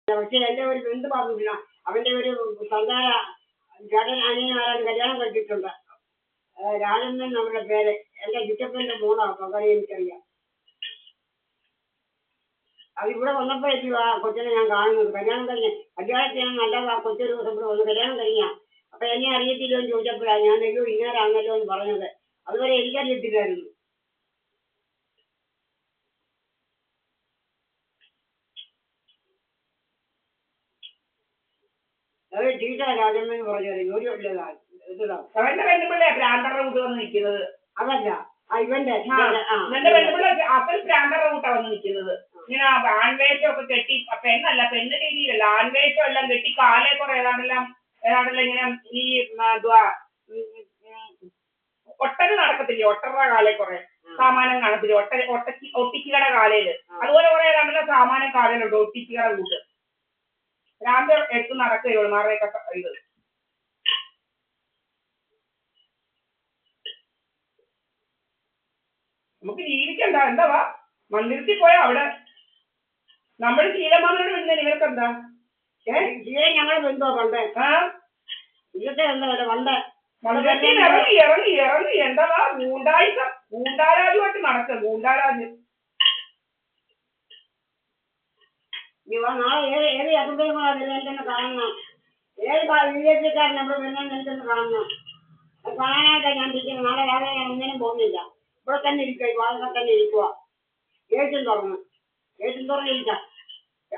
പക്ഷെ എൻ്റെ ഒരു ബന്ധു പറഞ്ഞില്ല, അവൻ്റെ ഒരു സന്താന ചേട്ടൻ അനിയനാരാണ് കല്യാണം കഴിച്ചിട്ടുണ്ട്. രാജൻ നമ്മുടെ പേര്, എൻ്റെ ചുറ്റപ്പൻ്റെ മോളാണ്. പകരം എനിക്കറിയാം. അതിവിടെ വന്നപ്പോഴേക്കും ആ കൊച്ചിനെ ഞാൻ കാണുന്നത്. കല്യാണം കല്യാണത്തിന് നല്ലത് ആ കൊച്ചൊരു ദിവസം ഇവിടെ വന്ന് കല്യാണം കഴിഞ്ഞാൽ. അപ്പൊ എന്നെ അറിയത്തില്ലോ എന്ന് ചോദിച്ചപ്പോഴാണ് ഞാൻ അയ്യോ ഇങ്ങനെയാണല്ലോ എന്ന് പറഞ്ഞത്. അതുവരെ എനിക്കറിയത്തില്ലായിരുന്നു. അത് ടീച്ചർ രാജമ്മ എന്ന് പറഞ്ഞത് ജോലിയുള്ളതാ. അതല്ല ഇവന്റെ അപ്പൻ പ്രാന്തറ കൂട്ടാ വന്ന് നിൽക്കുന്നത്. ഇങ്ങനെ ആൺവേഷം ഒക്കെ കെട്ടി, പെണ്ണല്ല, പെണ്ണ് രീതിയിലല്ല, ആൺവേഷം എല്ലാം കെട്ടി കാലേ കുറെ ഏതാണ്ടെല്ലാം ഇങ്ങനെ ഈ ഒട്ടക നടക്കത്തില്ലേ, ഒട്ടറ കാലേ കുറെ സാമാനം കാണത്തില്ലേ, ഒട്ടിച്ചുകട കാലയില് അതുപോലെ കുറെ ഏതാണ്ടെല്ലാം സാമാനം കാലയിലുണ്ട്, ഒട്ടിച്ചുകട കൂട്ട്. ഭ്രാന്ത് എടുത്ത് നടക്കുകയുള്ളൂ മാറേക്ക ഇത്. നമുക്ക് ജീവിക്കണ്ട, എന്താവാ മന്ദിരത്തിൽ പോയാ അവിടെ നമ്മുടെ ശീലമാനോട് പിന്നെ നിങ്ങൾക്കെന്താ? ഞങ്ങളെ ബന്ധുവാ പണ്ട്. ഇതൊക്കെ എന്താ പണ്ട് മന്ദിരത്തിൽ ഇറങ്ങി ഇറങ്ങി ഇറങ്ങി എന്താവാ ഗൂണ്ടാരാജുമായിട്ട് നടക്കുക, ഗൂണ്ടാരാജ്. നാളെ ഏത് അസുഖങ്ങളാണ് കാണുന്ന, ഏത് വിദേശക്കാരൻ നമ്മൾ വരുന്നതെന്ന് കാണുന്നു. അത് കാണാനായിട്ടാണ് ഞാൻ ഇരിക്കുന്നത്. നാളെ രാവിലെ ഞാൻ ഒന്നിനും പോകുന്നില്ല, ഇവിടെ തന്നെ ഇരിക്കുക, ഈ വാഹനം തന്നെ ഇരിക്കുക. ഗേറ്റും തുറന്നിരിക്കാം.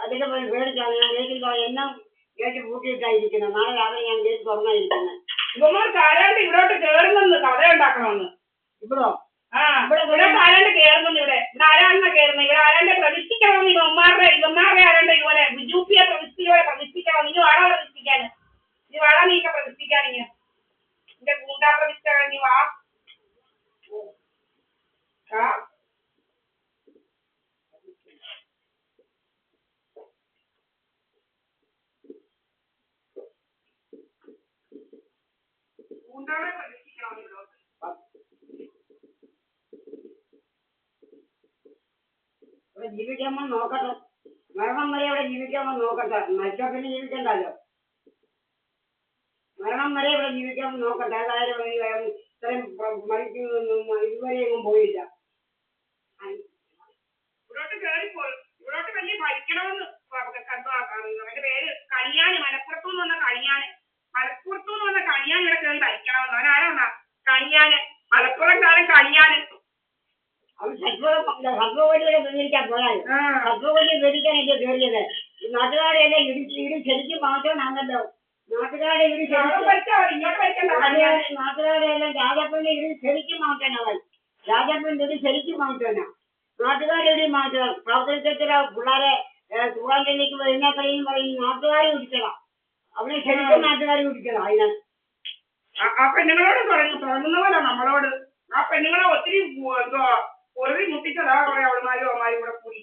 അതൊക്കെ പേടിച്ചാണ് ഞാൻ ഗേറ്റിൽ എല്ലാം ഗേറ്റ് പൂട്ടിയിട്ടായിരിക്കുന്നത്. നാളെ രാവിലെ ഞാൻ ഗേറ്റ് തുറന്നായിരിക്കുന്നത്. ഇവന്മാർക്ക് ആരാണ്ട് ഇവിടോട്ട് കേറുന്നെന്ന് കഥ ഉണ്ടാക്കണമെന്ന്. ഇവിടോ? ഇവിടെ ആരാണ്ട് കേറുന്നെന്ന്, ഇവിടെ ആരാണെന്നാ കയറുന്നത്, ഇവിടെ ആരാണ്ട് പ്രതിഷ്ഠിക്കണമെന്ന് ഇവന്മാരുടെ ആരാണ്ട് ഇതുപോലെ ബിജുപിയെ പ്രതിഷ്ഠിക്കണം. ഇനി വാടാ പ്രതിഷ്ഠിക്കാന്, നീ വാടാ നീക്ക പ്രതിഷ്ഠിക്കാൻ, ഇങ്ങനെ എന്റെ ഗൂണ്ടാ പ്രതിഷ്ഠ നീ വാ. ഇവിടെ ജീവിക്കാമോ നോക്കട്ടെ, മരണം വരെ ഇവിടെ ജീവിക്കാമോ നോക്കട്ടെ. മരിച്ചാൽ പിന്നെ ജീവിക്കണ്ടല്ലോ. മരണം വരെ ഇവിടെ ജീവിക്കാമോ നോക്കട്ടെ. ഏതായാലും ഇത്രയും മരിക്കുന്നൊന്നും ഇതുവരെ ഒന്നും പോയില്ല. ഇവിടോട്ട് കയറിപ്പോയി, ഇവിടോട്ട് വലിയ ഭരിക്കണമെന്ന് അവന്റെ പേര് കണിയാന്, മലപ്പുറത്തുനിന്ന് വന്ന കണിയാന്, മലപ്പുറത്തുനിന്ന് വന്ന കണിയാൻ ഇവിടെ കയറി ഭരിക്കണമെന്ന്. അവനാരാ? കണിയാന്, മലപ്പുറംകാരൻ കണിയാന്. അവൻ സത്വവലിയുടെ പ്രതികരിക്കാൻ പോയാൽ സത്വവലി പ്രതിക്കാനല്ലേ കയറിയത്. നാട്ടുകാരെല്ലാം ഇടി ശരിക്കും മാറ്റാനാണല്ലോ. നാട്ടുകാരെ ഇടി നാട്ടുകാരെല്ലാം രാജപ്പന്റെ ഇടി ശരിക്കും മാറ്റാനവൻ. രാജപ്പന്റെ ഇടി ശരിക്കും മാറ്റാനാ. നാട്ടുകാരെ ഇടി മാറ്റണം. പ്രവർത്തനത്തില പിള്ളേരെ സുഖാന്റെലേക്ക് വരുന്ന കളിയും പറയും നാട്ടുകാരെ പിടിക്കണം. അവനെ ശരിക്കും നാട്ടുകാരെ പിടിക്കണം. അതിന് ആ പെണ്ണുങ്ങളോട് തുടങ്ങുന്ന പോലെ നമ്മളോട് ആ പെണ്ണുങ്ങളെ ഒത്തിരി പൊറുതി മുട്ടിച്ചതാ കുറെ അവന്മാരും അവന്മാരും കൂടെ കൂടി.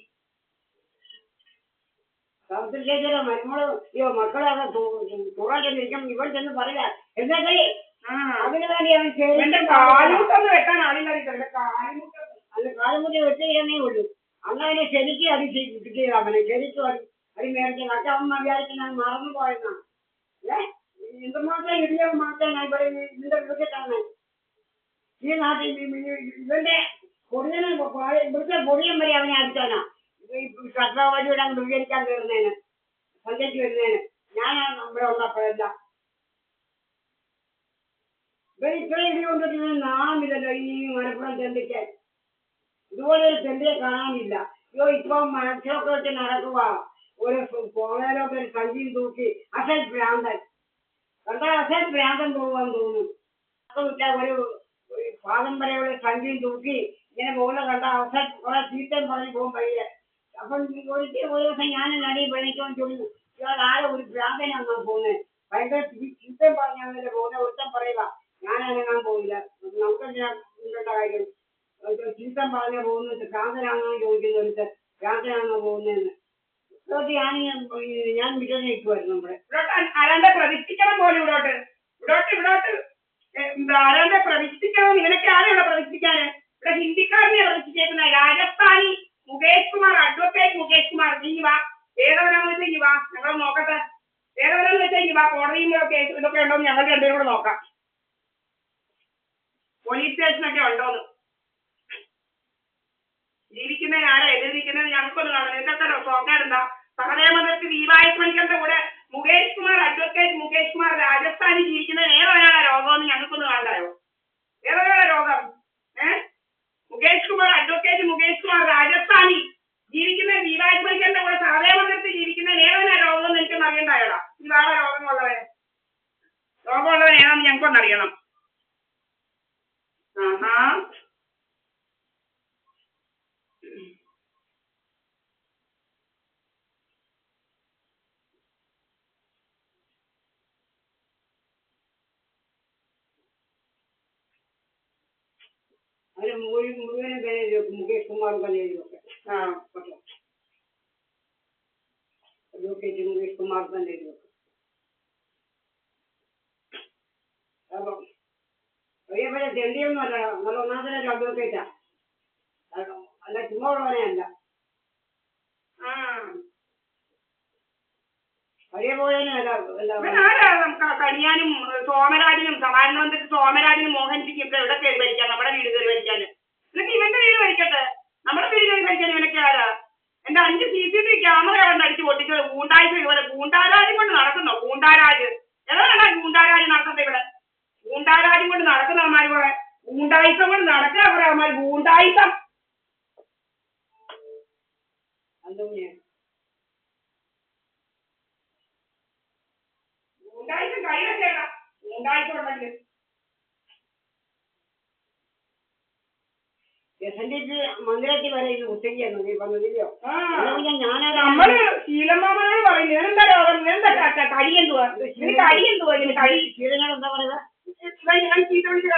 സൗത്തിലേക്കോ മരുമോള് മക്കളെ തുറന്നിരിക്കും. ഇവൻ ചെന്ന് പറയാ എന്താ അതിനു വേണ്ടി അവൻ കാലുമുട്ടൊന്ന് വെട്ടാൻ ആളില്ല. അത് കാലുമുട്ടി വെട്ടുകയെന്നേ ഉള്ളൂ. അന്നവനെ ശരിക്കും അത് കിട്ടിയത്. അവനെ ശരിക്കും അത് മേടിച്ചത്. പക്ഷെ അവൻ വിചാരിച്ച് ഞാൻ മറന്നു പോയെന്നാണ്. എന്തുമാത്രം ഇടിയവൻ മാറ്റാനാണ് ഇവിടെ ഇതിന്റെ വിളിച്ചിട്ടാണ് ഈ നാട്ടിൽ. ഇവന്റെ പൊടിയനെ ഇവിടുത്തെ പൊടിയൻ വരെ അവനെ അടിച്ചാനാ കർത്താവലിയുടെ അങ്ങ് വിചാരിക്കാൻ കയറുന്നതിന്, സന്ധ്യയ്ക്ക് വരുന്നതിന്. ഞാനാണ് നമ്മുടെ ഉള്ളപ്പോഴല്ല. ഇവർ ഇത്രയും ഇടി കൊണ്ടിട്ട് നാമില്ലല്ലോ ഈ മലപ്പുറം ചെന്തിക്ക്. ഇതുപോലെ ഒരു ചെന്തിയെ കാണാനില്ല. ഇപ്പം മനസ്സിലൊക്കെ വെച്ച് നടക്കുക. ഒരു കോളേലൊക്കെ ഒരു സഞ്ചിയും തൂക്കി അസൽ ഭ്രാന്തൻ കണ്ടാൽ അസൽ ഭ്രാന്തൻ പോകാൻ തോന്നും. ഒരു പാദം വരെയുള്ള സഞ്ചിയും തൂക്കി ഇങ്ങനെ പോകുന്ന കണ്ട അവസരം കുറെ ചീത്തയും പറഞ്ഞു പോകും പയ്യെ. അപ്പം ഒരു ദിവസം ഞാൻ നടി പണിക്കാൻ ചോദിച്ചു, ഇയാൾ ആരെ ഒരു ഭ്രാന്തനാണ് പോകുന്നത്, ഭയങ്കര ചീത്തയും പറഞ്ഞാൽ പോകുന്നത്. ഒരുത്തം പറയുക ഞാൻ അനങ്ങാൻ പോയില്ല, നമുക്കെന്തിനാ കാര്യം, ചീത്തം പറഞ്ഞ പോകുന്നത് ഭ്രാന്തനാണെന്ന് ചോദിക്കുന്ന ഒരുത്തൻ ഭ്രാന്തനാണോ പോകുന്നതെന്ന്. ഞാൻ വിജയം നിൽക്കുമായിരുന്നു. നമ്മുടെ ആരാണ്ടെ പ്രതിഷ്ഠിക്കണം പോലെ ഇവിടോട്ട് ആരാണ്ടെ പ്രതിഷ്ഠിക്കണം. നിനക്ക് ആരാ ഇവിടെ പ്രതിഷ്ഠിക്കാന്? ഇവിടെ ഹിന്ദിക്കാരനെ പ്രതിഷ്ഠിച്ചേക്കുന്ന രാജസ്ഥാനി മുകേഷ് കുമാർ, അഡ്വക്കേറ്റ് മുകേഷ് കുമാർ. നീ വാ, ഏതവരാന്ന് വെച്ചാൽ ഇനി വാ, ഞങ്ങൾ നോക്കട്ടെ. ഏതവരാന്ന് വെച്ചാൽ ഇനി വാ, കോടതിയും കേസ് ഇതൊക്കെ ഉണ്ടോന്ന് ഞങ്ങൾ രണ്ടുപേരും കൂടെ നോക്കാം. പോലീസ് സ്റ്റേഷനൊക്കെ ഉണ്ടോന്ന്. ജീവിക്കുന്നതിന് ആരാ എഴുതിയിരിക്കുന്നത് ഞങ്ങൾക്കൊന്ന് കാണാം. നിങ്ങൾക്കൊക്കെ നോക്കാറുണ്ടാ? സഹദേവമന്ത്രി ദീപായസ് പണിക്കരുടെ കൂടെ മുകേഷ് കുമാർ, അഡ്വക്കേറ്റ് മുകേഷ് കുമാർ രാജസ്ഥാനിൽ ജീവിക്കുന്നതിന് ഏതൊരാളാ രോഗമെന്ന് ഞങ്ങൾക്കൊന്ന് കാണായോ? ഏതൊരാളാ രോഗം? മുകേഷ് കുമാർ, അഡ്വക്കേറ്റ് മുകേഷ് കുമാർ രാജസ്ഥാനിൽ ജീവിക്കുന്ന ദീപായസ് പണിക്കരുടെ കൂടെ സഹദേവമന്ത്രി ജീവിക്കുന്നതിന് ഏതൊരാ രോഗമെന്ന് എനിക്കൊന്ന് അറിയണ്ടായോടാ? ഇതാണ് രോഗമുള്ളവൻ ഏതാണെന്ന് ഞങ്ങൾക്കൊന്ന് അറിയണം. ആഹാ, അതിന് മുഴുവനും പേര് മുകേഷ് കുമാർ തന്നെ എഴുതി വെക്കാം. അഡ്വക്കേറ്റ് മുകേഷ് കുമാർ തന്നെ എഴുതി വെക്കാം. അപ്പം ഒരേപോലെ ചെണ്ടിയൊന്നും അല്ല, നല്ല ഒന്നാമത്തെ അഡ്വക്കേറ്റാ, അല്ല ചുമ്മാ ഉള്ളവനെയല്ല. കണിയാനും സോമരാജനും സമാനമന്ത്രി സോമരാജനും മോഹൻജിക്കും ഒക്കെ എവിടെ കയറി ഭരിക്കാൻ? നമ്മുടെ വീട് കയറി ഭരിക്കാന്? എന്നിട്ട് ഇവന്റെ വീട് ഭരിക്കട്ടെ, നമ്മുടെ വീട് കയറി ഭരിക്കാൻ ഇവനൊക്കെ ആരാ? എന്റെ 5 CCTV ക്യാമറ കൊണ്ട് അടിച്ച് പൊട്ടിച്ചത് ഗൂണ്ടായ്മ. ഇതുപോലെ ഗൂണ്ടാരാജും കൊണ്ട് നടക്കുന്നോ? ഗൂണ്ടാരാജ് എവിടെയാണോ ഗൂണ്ടാരാജ് നടക്കുന്നത്? ഇവിടെ ഗൂണ്ടാരാജും കൊണ്ട് നടക്കുന്ന അവന്മാർ കുറെ ഗൂണ്ടായിസം കൊണ്ട് നടക്കുക. കുറെ അവന്മാർ ഗൂണ്ടായിസം ഗൂണ്ടായിസം കൈവച്ചേടാ. ഗൂണ്ടായിസം ഉണ്ടെങ്കിൽ മന്ദിരത്തിൽ വരെ ഇത് ഉച്ചയ്ക്കായിരുന്നു നീ പറഞ്ഞില്ലയോ? നമ്മള് ശീലമാമനോട് പറയുന്നത് എന്താ രോഗം, എന്താ കടി എന്തുവാ? കടി എന്തുവാ? കടി ശീലനോട് എന്താ പറയുക? ഞാൻ ചീത്ത വിളിച്ച്